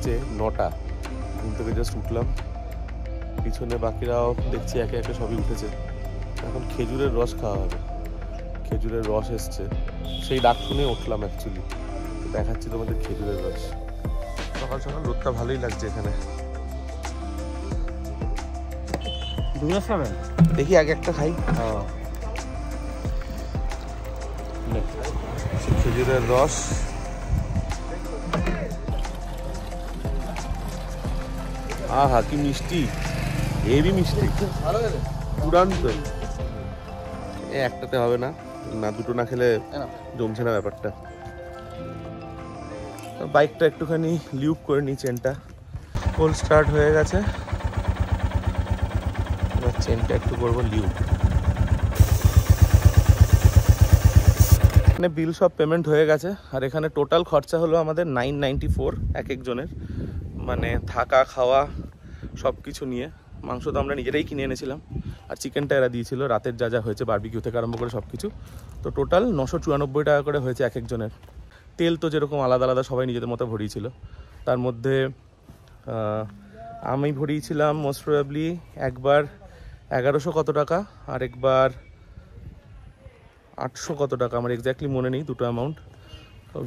বাজে 9টা। ঘুম থেকে জাস্ট উঠলাম, পিছনে বাকিরাও দেখছি একে একে সবই উঠেছে। এখন খেজুরের রস খাওয়া হবে, খেজুরের রস এসছে, সেই ডাক শুনে উঠলাম অ্যাকচুয়ালি। দেখাচ্ছি তোমাদের খেজুরের রস। সকাল সকাল রোদটা ভালোই লাগছে এখানে। দেখি আগে একটা খাই। খেজুরের রস, আহা কি মিষ্টি, হেভি মিষ্টি, দুর্দান্ত। একটাতে হবে না, না দুটো না খেলে জমছে না ব্যাপারটা। বাইকটা একটুখানি লিউপ করে নিই, চেনটা ফুল স্টার্ট হয়ে গেছে, এবার চেনটা একটু করবো লিউপ। এখানে বিল সব পেমেন্ট হয়ে গেছে, আর এখানে টোটাল খরচা হলো আমাদের 994 এক একজনের, মানে থাকা খাওয়া সব কিছু নিয়ে। মাংস তো আমরা নিজেরাই কিনে এনেছিলাম, আর চিকেনটা এরা দিয়েছিল, রাতের যা যা হয়েছে বারবিকিউ থেকে আরম্ভ করে সব কিছু। তো টোটাল 994 টাকা করে হয়েছে এক একজনের। তেল তো যেরকম আলাদা আলাদা সবাই নিজেদের মতো ভরিয়েছিল, তার মধ্যে আমি ভরিয়েছিলাম মোস্ট প্রবাবলি একবার 1100 কত টাকা, আর একবার 800 কত টাকা, আমার এক্স্যাক্টলি মনে নেই, দুটো অ্যামাউন্ট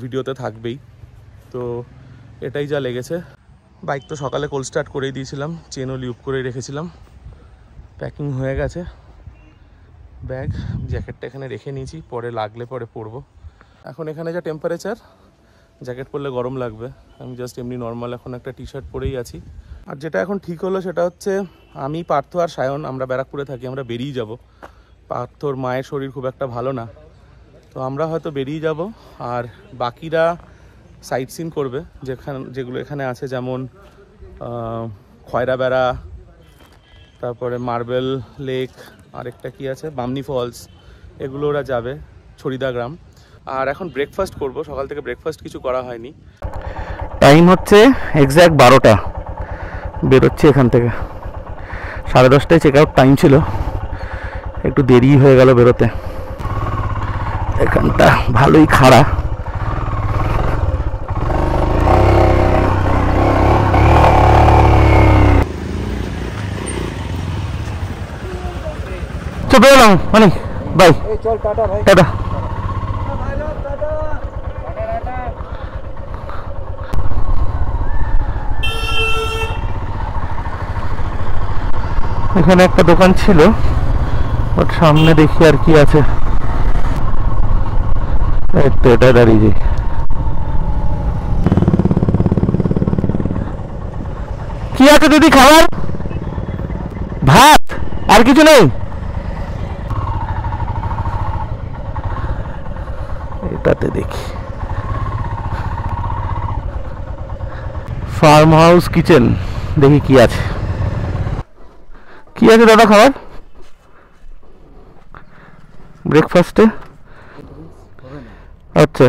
ভিডিওতে থাকবেই। তো এটাই যা লেগেছে। বাইক তো সকালে কোল্ড স্টার্ট করেই দিয়েছিলাম, চেনও লিউপ করেই রেখেছিলাম, প্যাকিং হয়ে গেছে। ব্যাগ জ্যাকেটটা এখানে রেখে নিয়েছি, পরে লাগলে পরে পরবো। এখন এখানে যা টেম্পারেচার, জ্যাকেট পরলে গরম লাগবে, আমি জাস্ট এমনি নর্মাল এখন একটা টি শার্ট পরেই আছি। আর যেটা এখন ঠিক হলো সেটা হচ্ছে আমি, পার্থ আর সায়ন আমরা ব্যারাকপুরে থাকি, আমরা বেরিয়ে যাব। পার্থর মায়ের শরীর খুব একটা ভালো না, তো আমরা হয়তো বেরিয়ে যাব, আর বাকিরা সাইট সিন করবে যেগুলো এখানে আছে, যেমন খয়রা বেড়া, তারপরে মার্বেল লেক, আরেকটা কি আছে বামনি ফলস, এগুলো ওরা যাবে, ছড়িদা গ্রাম। আর এখন ব্রেকফাস্ট করব, সকাল থেকে ব্রেকফাস্ট কিছু করা হয়নি। টাইম হচ্ছে এক্স্যাক্ট 12টা, বেরোচ্ছি এখান থেকে। 10:30টায় চেক আউট টাইম ছিল, একটু দেরি হয়ে গেল বেরোতে। এখানটা ভালোই খাড়া, তো বেরোলাম মানে বাই, চল টাটা ভাই, টাটা। এখানে একটা দোকান ছিল, ওর সামনে দেখি আর কি আছে। তো এটা দাঁড়িয়ে, কি আছে দিদি খাবার? ভাত আর কিছু নেই? এটাতে দেখি ফার্ম হাউস কিচেন, দেখি কি আছে। কি আছে দাদা খাবার ব্রেকফাস্টে? আচ্ছা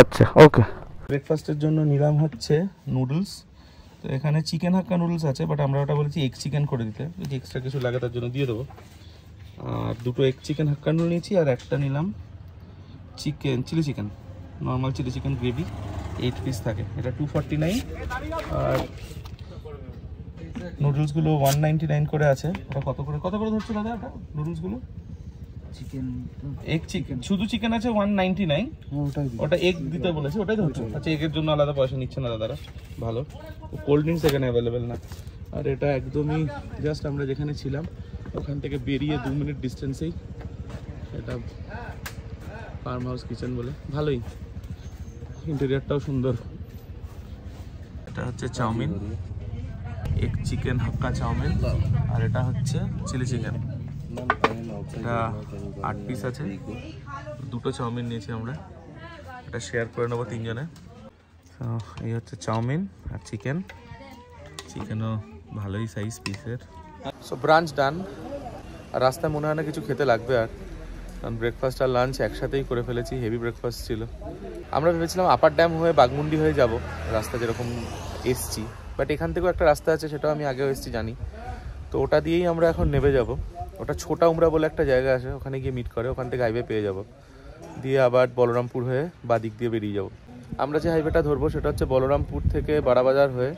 আচ্ছা, ওকে। ব্রেকফাস্টের জন্য নিলাম হচ্ছে নুডলস। তো এখানে চিকেন হাক্কা নুডলস আছে, বাট আমরা ওটা বলেছি এগ চিকেন করে দিতে, যদি এক্সট্রা কিছু লাগে তার জন্য দিয়ে দেবো। আর দুটো এগ চিকেন হাক্কা নুডল নিয়েছি, আর একটা নিলাম chilli chicken, normal chilli chicken gravy, 8 piece থাকে, এটা 249। আর নুডলসগুলো 199 করে আছে। ওটা কত করে ধরছে দাদা ওটা নুডলসগুলো? চিকেন এগ চিকেন, শুধু চিকেন আছে 199, ওটা এগ দিতে বলেছে, ওটাই ধরছে। আচ্ছা, এগের জন্য আলাদা পয়সা নিচ্ছে না দাদারা, ভালো। কোল্ড ড্রিঙ্কস এখানে অ্যাভেলেবেল না। আর এটা একদমই জাস্ট আমরা যেখানে ছিলাম ওখান থেকে বেরিয়ে 2 মিনিট ডিস্টেন্সেই, এটা ফার্ম হাউস কিচেন বলে, ভালোই, ইন্টেরিয়রটাও সুন্দর। এটা হচ্ছে চাউমিন, এগ চিকেন হাক্কা চাউমিন, আর এটা হচ্ছে চিলি চিকেন। এটা 8 পিস আছে, দুটো চাউমিন নিয়েছি আমরা, এটা শেয়ার করে নেবো 3 জনে। তো এই হচ্ছে চাউমিন আর চিকেনও ভালোই সাইজ পিসের। সো ব্রাঞ্চ ডান, আর রাস্তায় মনে হয় না কিছু খেতে লাগবে আর, কারণ ব্রেকফাস্ট আর লাঞ্চ একসাথেই করে ফেলেছি, হেভি ব্রেকফাস্ট ছিল। আমরা ভেবেছিলাম আপার ড্যাম হয়ে বাগমুন্ডি হয়ে যাব, রাস্তা যেরকম এসছি, বাট এখান থেকেও একটা রাস্তা আছে, সেটাও আমি আগেও এসছি জানি, তো ওটা দিয়েই আমরা এখন নেমে যাব। ওটা ছোটা উমরা বলে একটা জায়গা আছে, ওখানে গিয়ে মিট করে, ওখান থেকে হাইওয়ে পেয়ে যাব, দিয়ে আবার বলরামপুর হয়ে বাদিক দিয়ে বেরিয়ে যাব। আমরা যে হাইওয়েটা ধরবো সেটা হচ্ছে বলরামপুর থেকে বারাবাজার হয়ে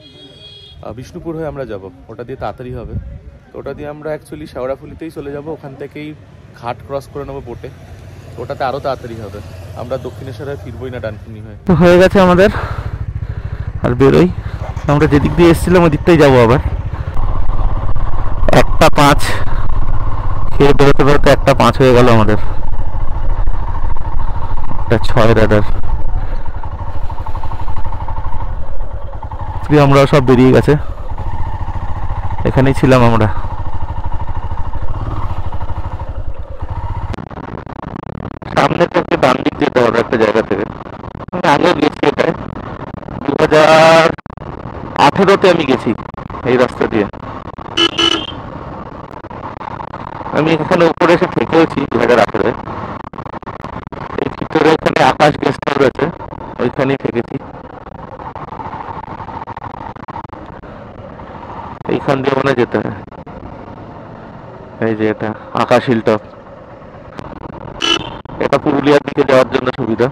বিষ্ণুপুর হয়ে আমরা যাব, ওটা দিয়ে তাড়াতাড়ি হবে। তো ওটা দিয়ে আমরা অ্যাকচুয়ালি শেওড়াফুলিতেই চলে যাব, ওখান থেকেই ঘাট ক্রস করে নেবো বোটে, ওটাতে আরও তাড়াতাড়ি হবে। আমরা দক্ষিণেশ্বরে ফিরবই না ডানকুনি হয়ে। তো হয়ে গেছে আমাদের, আর বেরোই। আমরা যেদিক দিয়ে এসেছিলাম ওই দিকটাই যাবো আবার। 1:05 খেয়ে বেরোতে বেরোতে 1:05 হয়ে গেল আমাদের। 6 রাডার আমরা সব বেরিয়ে গেছে, এখানেই ছিলাম আমরা। সামনে থেকে ডান দিক যেতে হবে একটা জায়গা থেকে, আমি আগেও গেছি, এটায় 2018-তে আমি গেছি এই রাস্তা দিয়ে। আমি এখানে উপরে এসে থেকেওছি 2018-এ। এই ভিতরে ওখানে আকাশ গেস্ট হাউস আছে, ওইখানেই থেকেছি। এইখান দিয়ে মনে যেতে হয়, এই যে এটা আকাশ হিলটপ, এটা পুরুলিয়ার দিকে যাওয়ার জন্য সুবিধা।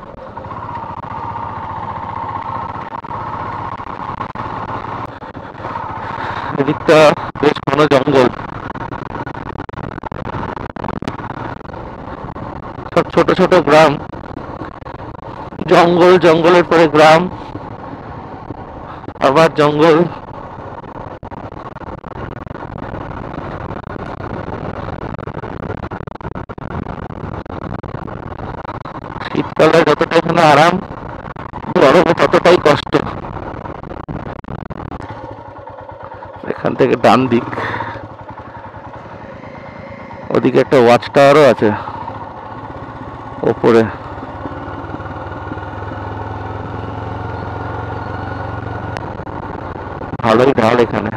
এদিকটা বেশ ঘন জঙ্গল, সব ছোট ছোট গ্রাম, জঙ্গল, জঙ্গলের পরে গ্রাম, আবার জঙ্গল। শীতকালে যতটা এখানে আরাম, গরমে ততটাই কষ্ট। এখান থেকে ডান দিক, ওদিকে একটা ওয়াচ টাওয়ারও আছে ওপরে। ভালোই ঢাল এখানে।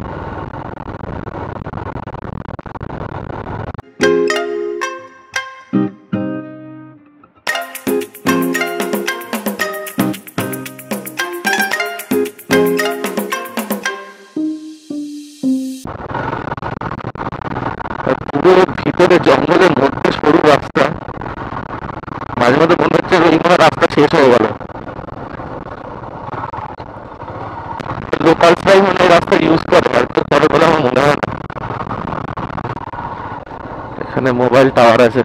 ভিতরে জঙ্গলের মধ্যে সরু রাস্তা, মাঝে মধ্যে মনে হচ্ছে এই মনে রাস্তা শেষ হয়ে গেল। লোকালসরাই মনে রাস্তা ইউজ করে, হয়তো করে বলে আমার মনে হয়। এখানে মোবাইল টাওয়ার আছে।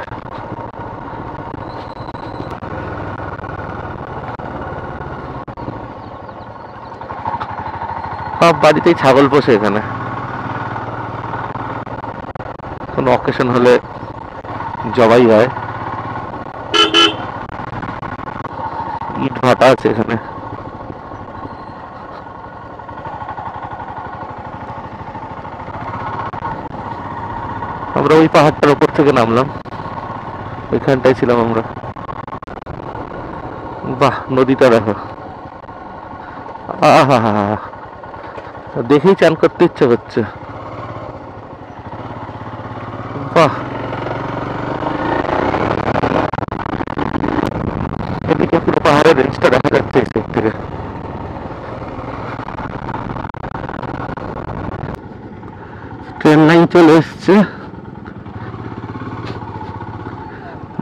সব বাড়িতেই ছাগল পোষে এখানে, কোনো অকেশন হলে জবাই হয়। ইট ভাটা আছে এখানে। আমরা ওই পাহাড়টার উপর থেকে নামলাম, ওইখানটায় ছিলাম আমরা। বাহ, নদীটা দেখো, আহা হা হা, দেখেই চান করতে ইচ্ছে করছে। বাহ, এদিকে পুরো পাহাড়ের রেঞ্জটা দেখা যাচ্ছে এই দিক থেকে। ট্রেন লাইন চলে এসছে,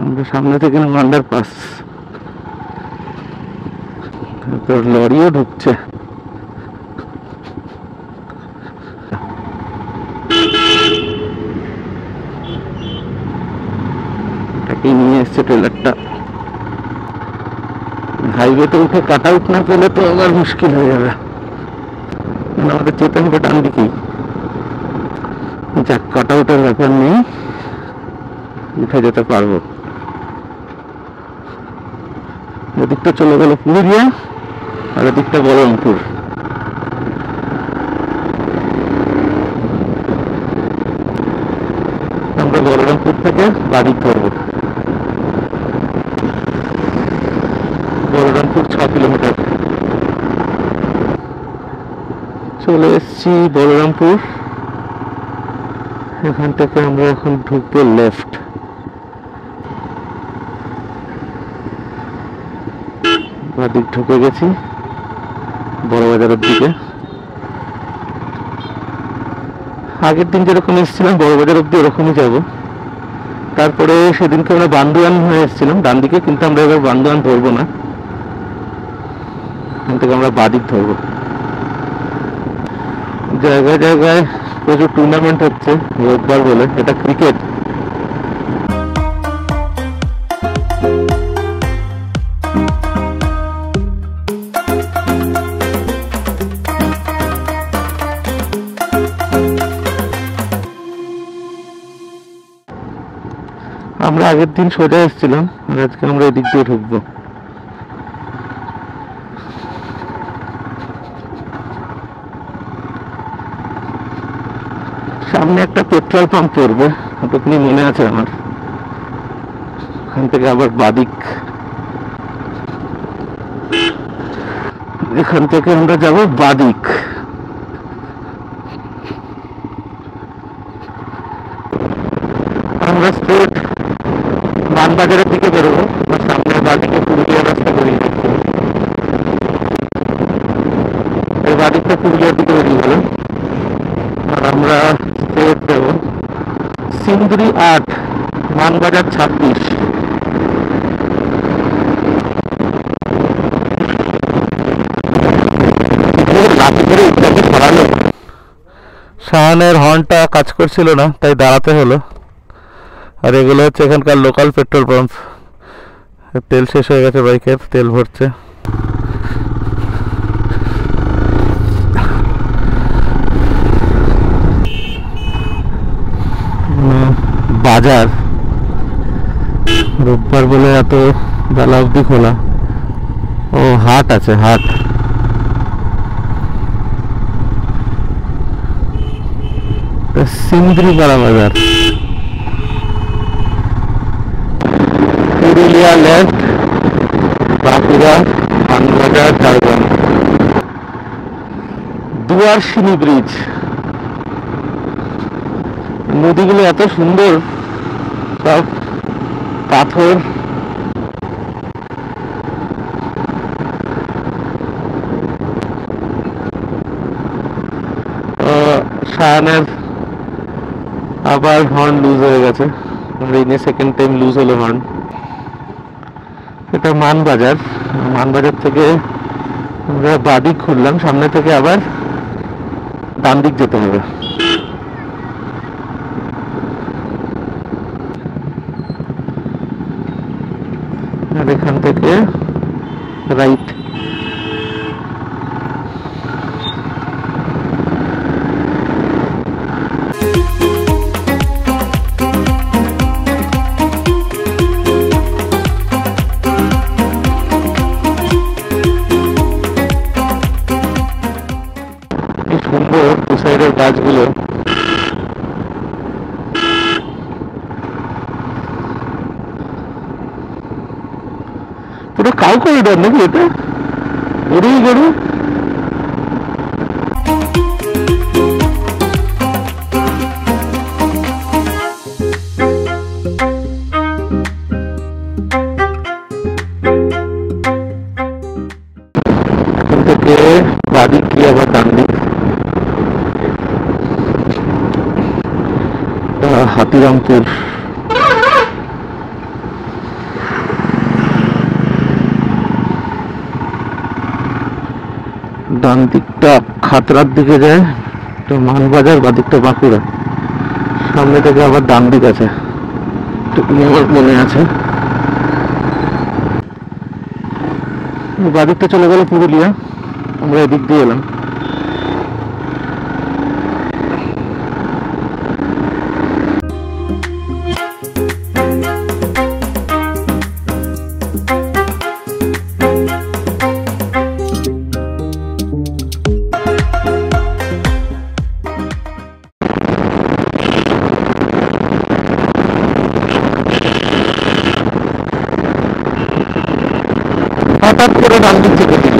আমরা সামনে থেকে আন্ডারপাস, তারপর লরিও ঢুকছে। এটাকেই নিয়ে এসছে ট্রেলারটা। হাইওয়েতে উঠে কাট আউট না পেলে তো আবার মুশকিল হয়ে যাবে, আমাদের যেতে হবে ডান দিকেই। যাক, কাট আউটের ব্যাপার নেই, উঠে যেতে পারবো। এদিকটা চলে গেল পুরুলিয়া, আর এদিকটা বলরামপুর। আমরা বলরামপুর থেকে বাড়ি ধরবো। বলরামপুর 6 কিলোমিটার। চলে এসছি বলরামপুর। এখান থেকে আমরা এখন ঢুকবো লেফট। বাদিক ঢুকে গেছি বড়বাজারের দিকে। আগের দিন যেরকম এসেছিলাম বড়বাজার অব্দি ওরকমই যাবো। তারপরে সেদিনকে আমরা বান্দোয়ান হয়ে এসেছিলাম ডান দিকে, কিন্তু আমরা এবার বান্দোয়ান ধরবো না, এখান থেকে আমরা বাদিক ধরবো। জায়গায় জায়গায় প্রচুর টুর্নামেন্ট হচ্ছে রোববার বলে, এটা ক্রিকেট। আমরা আগের দিন সোজা এসেছিলাম, আর আজকে আমরা এদিক দিয়ে ঢুকবো। সামনে একটা পেট্রোল পাম্প পড়বে, ওটুকুনি মনে আছে আমার। ওখান থেকে আবার বাদিক, এখান থেকে আমরা যাব বাদিক। আমরা স্ট্রেট মানবাজারের দিকে বেরোবো, সামনে বাদিকে পুরুলিয়া রাস্তা বেরিয়ে যাচ্ছে। এই বাদিকটা পুরুলিয়ার দিকে বেরিয়ে গেল, আর আমরা স্ট্রেট দেব সিন্দুরি 8, মানবাজার 26। শাহানের হর্নটা কাজ করছিল না, তাই দাঁড়াতে হলো। আর এগুলো হচ্ছে এখানকার লোকাল পেট্রোল পাম্প। তেল শেষ হয়ে গেছে, বাইকের তেল ভরছে। বাজার রোববার বলে এত বেলা অবধি খোলা। ও হাট আছে, হাট। সিন্দ্রিপাড়া বাজার, পুরুলিয়া লেফট, বাঁকুড়া, মানবাজার, ঝাড়গ্রাম। দুয়ারশিনী ব্রিজ। নদীগুলো এত সুন্দর, সব পাথর। শাহানের আবার হর্ন লুজ হয়ে গেছে, সেকেন্ড টাইম লুজ হলো হর্ন। এটা মানবাজার, মানবাজার থেকে আমরা বাদিক ঘুরলাম, সামনে থেকে আবার ডান দিক যেতে হবে। আর এখান থেকে রাইট। সুন্দর দু সাইডের গাছগুলো। পুরো কাউ করিডর নাকি এটা? গরুই গরু। এখান থেকে বাদিক কি আবার ডান দিক। হাতিরামপুর। ডান দিকটা খাতড়ার দিকে যায়, তো মানবাজার, বাদিকটা বাঁকুড়া। সামনে থেকে আবার ডান দিক আছে, আমার মনে আছে। বাদিকটা চলে গেল পুরুলিয়া, আমরা এদিক দিয়ে এলাম। হঠাৎ করে ডান দিক থেকে দিল।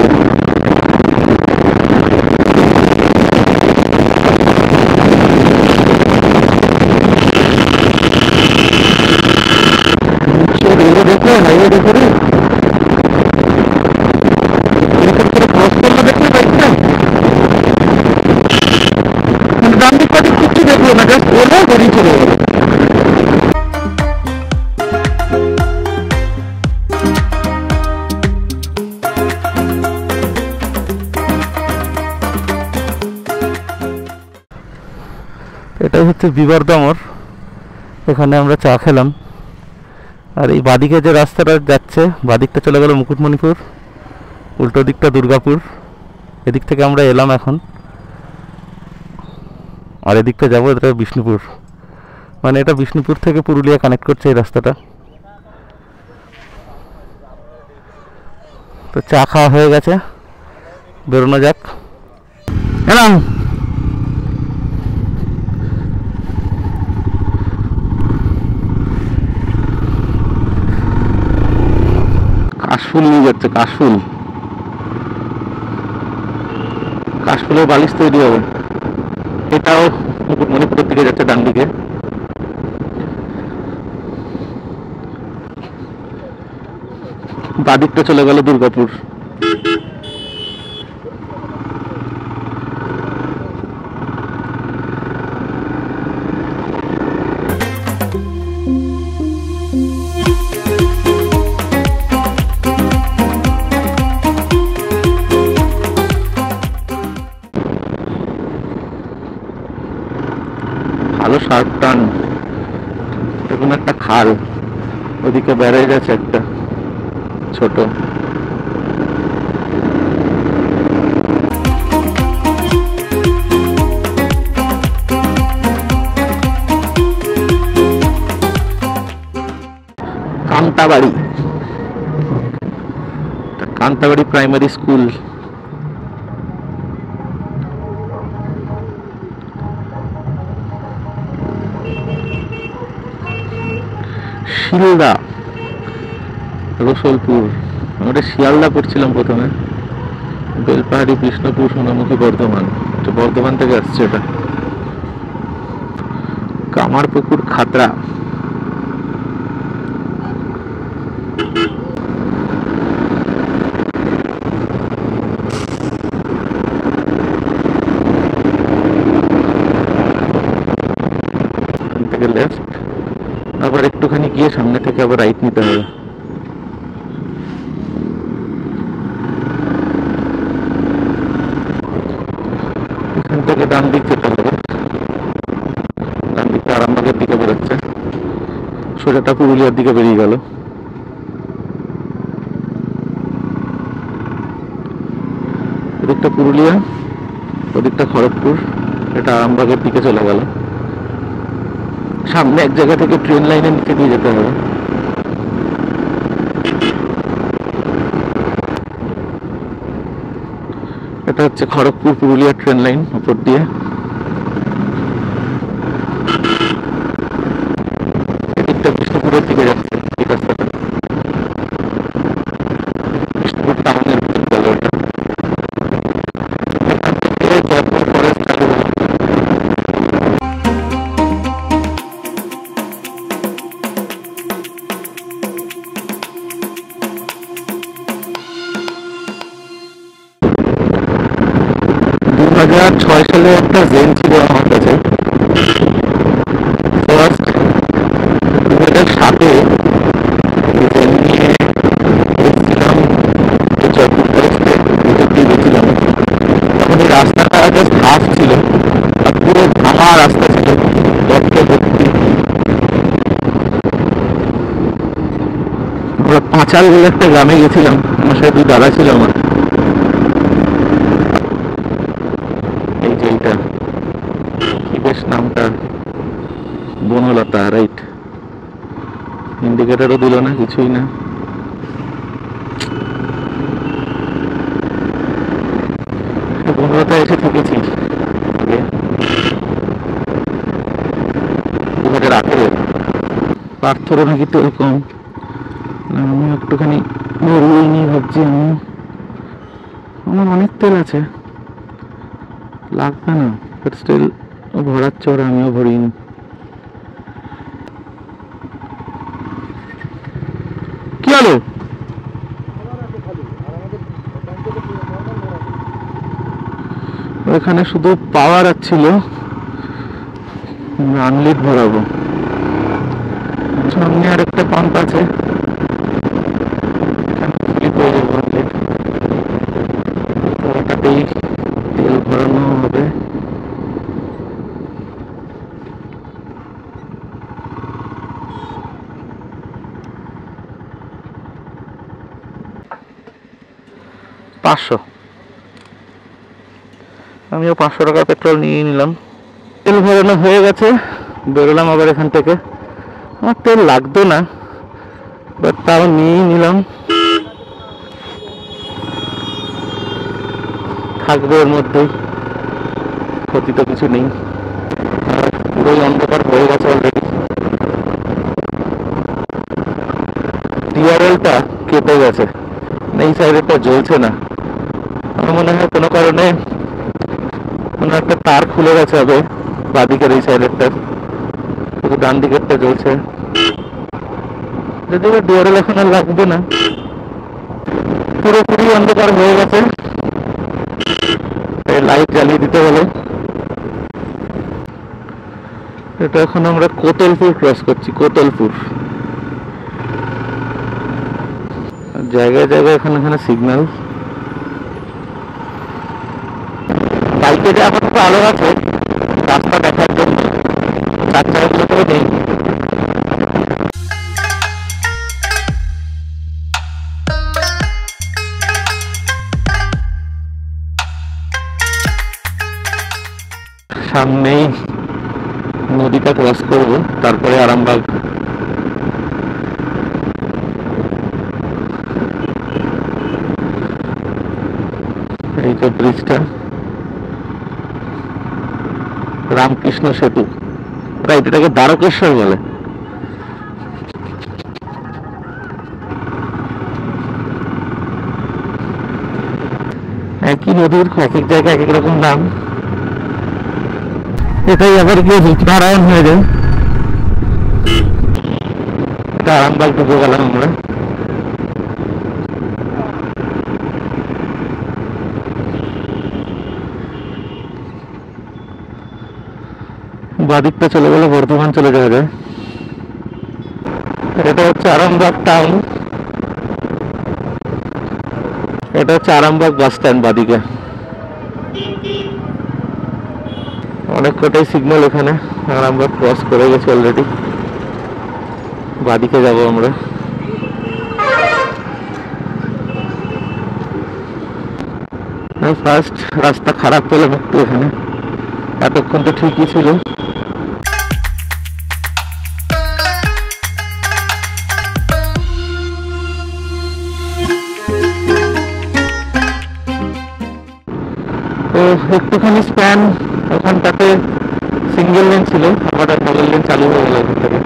রেলে দেখলে, হাইওয়ে দেখে রে, এরকম করে ক্রস করলে দেখলে বাইকটা ডান দিক কাছে কিচ্ছু দেখলো না, জাস্ট ওরা বেরিয়ে চলে গেল। এটাই হচ্ছে বিবর্ধমর, এখানে আমরা চা খেলাম। আর এই বাদিকে যে রাস্তাটা যাচ্ছে, বাদিকটা চলে গেল মুকুটমণিপুর, উল্টো দিকটা দুর্গাপুর। এদিক থেকে আমরা এলাম এখন, আর এদিকটা যাবো, এটা বিষ্ণুপুর। মানে এটা বিষ্ণুপুর থেকে পুরুলিয়া কানেক্ট করছে এই রাস্তাটা। তো চা খাওয়া হয়ে গেছে, বেরোনো যাক। এলাম কাশফুল নিয়ে যাচ্ছে, কাশফুল, কাশফুলের বালিশ তৈরি হবে। এটাও মণিপুরের দিকে যাচ্ছে, ডান দিকে। বাদিকটা চলে গেল দুর্গাপুর। ভালো শার্প টান, এরকম একটা খাল, ওদিকে ব্যারেজ আছে একটা ছোট। কান্তাবাড়ি, কান্তাবাড়ি প্রাইমারি স্কুল। শিলদা, রসুলপুর। আমরা শিয়ালদা পড়ছিলাম প্রথমে, বেলপাহাড়ি, বিষ্ণুপুর, সোনামুখী, বর্ধমান। এটা বর্ধমান থেকে আসছে। এটা কামারপুকুর, খাতড়া। লেফট, আবার একটুখানি গিয়ে সামনে থেকে আবার রাইট নিতে হবে। এখান থেকে ডান দিক যেতে হবে, ডান দিকটা আরামবাগের দিকে বেরোচ্ছে, সোজাটা পুরুলিয়ার দিকে বেরিয়ে গেল। এদিকটা পুরুলিয়া, ওদিকটা খড়গপুর, এটা আরামবাগের দিকে চলে গেল। সামনে এক জায়গা থেকে ট্রেন লাইনের নিচে দিয়ে যেতে হবে। এটা হচ্ছে খড়গপুর পুরুলিয়া ট্রেন লাইন, উপর দিয়ে। এদিকটা বিষ্ণুপুরের দিকে যাচ্ছে এই রাস্তাটা, বিষ্ণুপুর টাউনের ভিতর গেল এটা। এখান থেকে জয়পুর ফরেস্ট চালু হলো। সালে একটা জেন ছিল আমার কাছে, ফার্স্ট 2007-এ জেন নিয়ে এসেছিলাম জয়পুর ফরেস্টে, ভিতর দিয়ে গেছিলাম। তখন এই রাস্তাটা জাস্ট হাফ ছিল, আর পুরো ভাঙা রাস্তা ছিল, গর্তে ভর্তি। আমরা পাঁচাল বলে একটা গ্রামে গেছিলাম, আমার সাথে দুই দাদা ছিল আমার। নামটা বনলতা, রাইট। ইন্ডিকেটারও দিল না, কিছুই না। বনলতা এসে থেকেছি আগে 2018-এ। পার্থরও নাকি তেল কম, আমি একটুখানি ভরিয়ে নিয়ে ভাবছি। আমার অনেক তেল আছে, লাগবে না, বাট স্টিল ভরাচ্ছে ওরা, আমিও ভরিনি। কি হলো? ওখানে শুধু পাওয়ার ছিল, আনলিট ভরাবো। সামনে আর একটা পাম্প আছে, ওটাতেই তেল ভরানো হবে। 500। আমিও 500 টাকার পেট্রোল নিয়ে নিলাম। তেল ভরানো হয়ে গেছে, বেরোলাম আবার এখান থেকে। আমার তেল লাগতো না, বাট তাও নিয়েই নিলাম, থাকবে ওর মধ্যেই, ক্ষতি তো কিছু নেই। পুরোই অন্ধকার হয়ে গেছে অলরেডি। ডিআরএলটা কেটে গেছে, এই সাইডেরটা জ্বলছে না। আমার মনে হয় কোনো কারণে কোনো একটা তার খুলে গেছে হবে বাদিকের এই সাইডেরটা, ডান দিকেরটা জ্বলছে। যদিও ডিআরএল এখন আর লাগবে না, পুরোপুরি অন্ধকার হয়ে গেছে, লাইট জ্বালিয়ে দিতে হলো। এটা এখন আমরা কোতলপুর ক্রস করছি, কোতলপুর। জায়গায় জায়গায় এখানে সিগন্যাল। বাইকে যে আপাতত আলো আছে রাস্তা দেখার জন্য, 4 চাকাগুলো তো নেই। সামনেই নদীটা ক্রস করবো, তারপরে আরামবাগ। এই যে ব্রিজটা, রামকৃষ্ণ সেতু, রাইট, এটাকে দ্বারকেশ্বর বলে। একই নদীর এক এক জায়গায় এক এক রকম নাম। এটাই আবার গিয়ে রূপনারায়ণ হয়ে যায়। এটা আরামবাগ ঢুকে গেলাম আমরা। বাদিকটা চলে গেলে বর্ধমান চলে যাওয়া যায়। এটা হচ্ছে আরামবাগ টাউন, এটা হচ্ছে আরামবাগ বাস স্ট্যান্ড বাদিকে। অনেক কটাই সিগন্যাল এখানে, আরামবাগ ক্রস করে গেছে অলরেডি, বাদিকে যাব আমরা। ফার্স্ট রাস্তা খারাপ পেলাম একটু এখানে, এতক্ষণ তো ঠিকই ছিল। তো একটুখানি স্প্যান, ওখানটাতে সিঙ্গেল লেন ছিল, আবার ডাবল লেন চালু হয়ে গেল ওখান থেকে।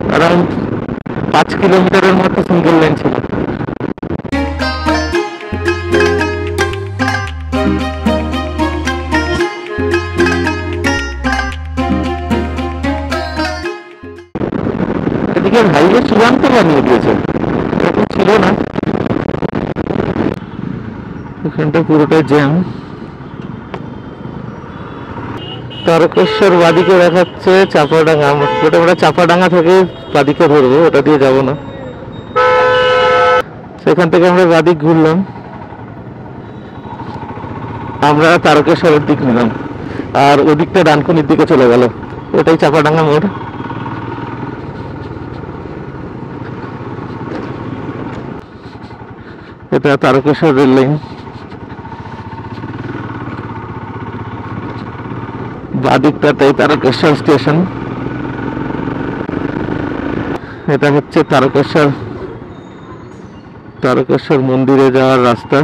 অ্যারাউন্ড 5 কিলোমিটারের মতো সিঙ্গেল লেন ছিল। এদিকে হাইওয়ে চূড়ান্ত বানিয়ে দিয়েছে, এরকম ছিল না। এখানটা পুরোটাই জ্যাম। তারকেশ্বর বাদিকে দেখাচ্ছে চাপাডাঙ্গা, ওটা আমরা চাপাডাঙ্গা থেকে বাদিকে ধরবো, ওটা দিয়ে যাব না। সেখান থেকে আমরা বাদিক ঘুরলাম, আমরা তারকেশ্বরের দিক নিলাম, আর ওদিকটা ডানকুনির দিকে চলে গেল, ওটাই চাপাডাঙ্গা মোড়। এটা তারকেশ্বর রেল লাইন। বাদিকটাতেই তারকেশ্বর স্টেশন। এটা হচ্ছে তারকেশ্বর মন্দিরে যাওয়ার রাস্তা,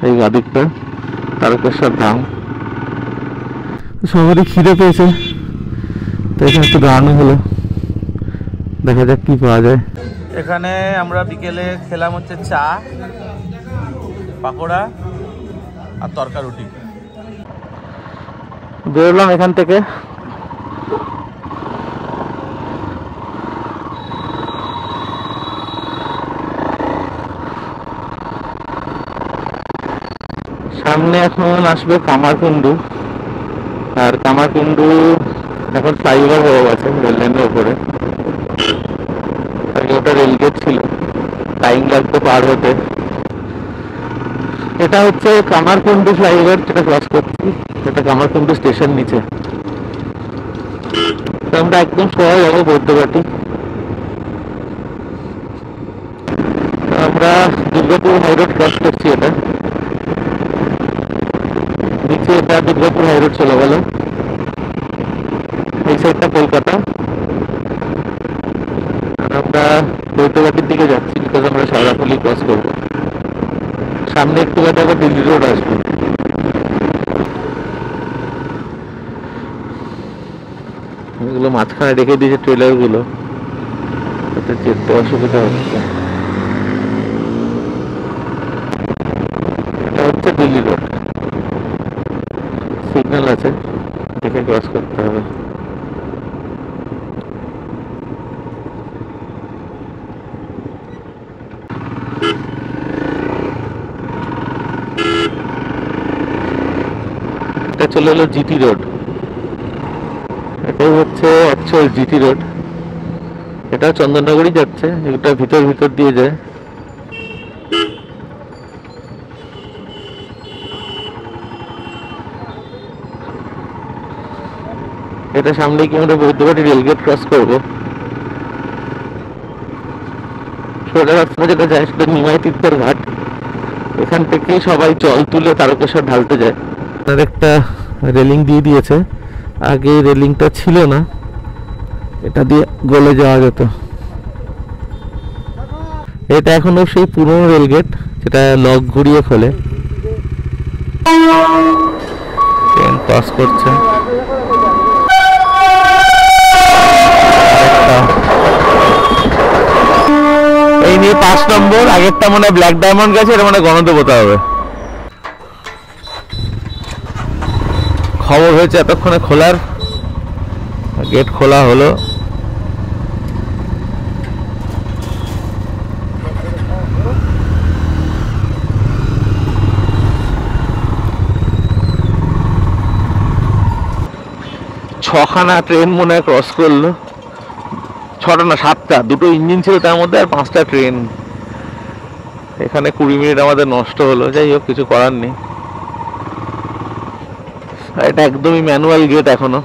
এই বাদিকটা তারকেশ্বর ধাম। সবারই খিদে পেয়েছে, তো এখানে একটু দাঁড়ানো হলো, দেখা যাক কি পাওয়া যায়। এখানে আমরা বিকেলে খেলাম হচ্ছে চা, পাকোড়া আর তরকা রুটি। বেরোলাম এখান থেকে, সামনে এখন আসবে কামারকুণ্ডু, আর কামারকুণ্ডু এখন ফ্লাইওভার হয়ে গেছে রেল লাইনের উপরে। আগে ওটা রেলগেট ছিল, টাইম লাগতো পার হতে। এটা হচ্ছে কামারকুণ্ডু ফ্লাইওভার, যেটা ক্রস করছি, এটা কামারকুণ্ডু স্টেশন নিচে। তো আমরা একদম সোজা যাবো বৈদ্যবাটি। আমরা আমরা দুর্গাপুর হাই রোড ক্রস করছি। এটা নিচে এটা দুর্গাপুর হাই রোড চলে গেল, এই সাইডটা কলকাতা। আমরা কৈতবাটির দিকে যাচ্ছি, বিকজ আমরা শেওড়াফুলি ক্রস করবো। সামনে একটু বাদে আবার দিল্লি রোড আসবে। এগুলো মাঝখানে রেখে দিয়েছে ট্রেলার গুলো, যেতে অসুবিধা হচ্ছে। এটা হচ্ছে দিল্লি রোড, সিগন্যাল আছে, দেখে ক্রস করতে হবে। এটা চলে এলো জিটি রোড, এটাই হচ্ছে অ্যাকচুয়াল জিটি রোড। এটা চন্দননগরই যাচ্ছে, এটা ভিতর ভিতর দিয়ে যায়। এটা সামনে কি আমরা বৈদ্যবাটি রেলগেট ক্রস করবো। সোজা রাস্তা যেটা যায় সেটা নিমাই তীর্থের ঘাট। এখান থেকেই সবাই জল তুলে তারকেশ্বর ঢালতে যায়। আর একটা রেলিং দিয়ে দিয়েছে, আগে রেলিংটা ছিল না, এটা দিয়ে গলে যাওয়া যেত। এটা এখনো সেই পুরনো রেলগেট যেটা লক ঘুরিয়ে খোলে। ট্রেন পাস করছে। এই নিয়ে 5 নম্বর, আগেরটা মনে হয় ব্ল্যাক ডায়মন্ড গেছে, এটা মানে গণদেবতা হবে। খবর হয়েছে এতক্ষণে খোলার, গেট খোলা হলো। ছখানা ট্রেন মনে হয় ক্রস করলো, 6টা না 7টা, 2টো ইঞ্জিন ছিল তার মধ্যে, আর 5টা ট্রেন। এখানে 20 মিনিট আমাদের নষ্ট হলো, যাই হোক কিছু করার নেই। এটা একদমই ম্যানুয়াল গেট এখনো।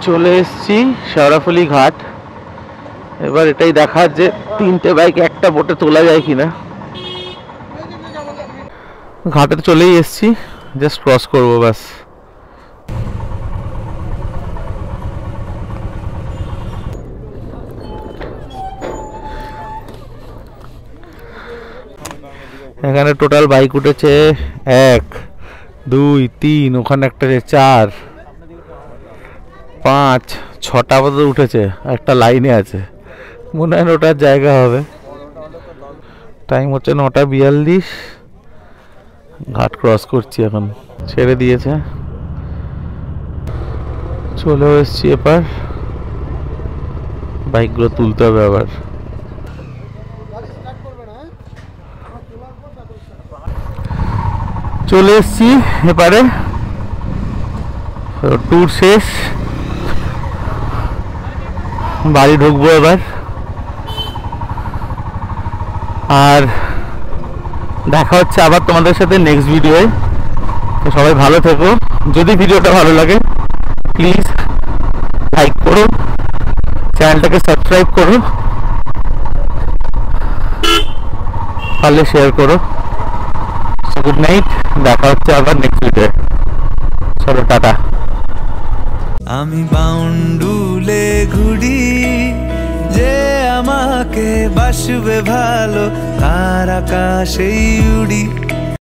চলে এসছি শেওড়াফুলি ঘাট। এবার এটাই দেখার যে 3টে বাইক একটা বোটে তোলা যায় কিনা। ঘাটে চলেই এসছি, জাস্ট ক্রস করবো ব্যাস। এখানে টোটাল বাইক উঠেছে 1 2 3, ওখানে একটা 4 5 6টা পর্যন্ত উঠেছে, একটা লাইনে আছে, মনে হয় ওটার জায়গা হবে। টাইম হচ্ছে 9টা 42, ঘাট ক্রস করছি এখন, ছেড়ে দিয়েছে। চলে এসছি, এবার বাইকগুলো তুলতে হবে আবার। চলে এসছি এবারে, ট্যুর শেষ, বাড়ি ঢুকবো এবার। আর দেখা হচ্ছে আবার তোমাদের সাথে নেক্সট ভিডিওয়ে। তো সবাই ভালো থেকো। যদি ভিডিওটা ভালো লাগে প্লিজ লাইক করো, চ্যানেলটাকে সাবস্ক্রাইব করো, পারলে শেয়ার করো। গুড নাইট, দেখা হচ্ছে আবার নেক্সট ভিডিওয়ে। চলো টাটা। আমি বাউন্ডুলে ঘুরি, যে আমাকে বাসবে ভালো তার আকাশেই উড়ি।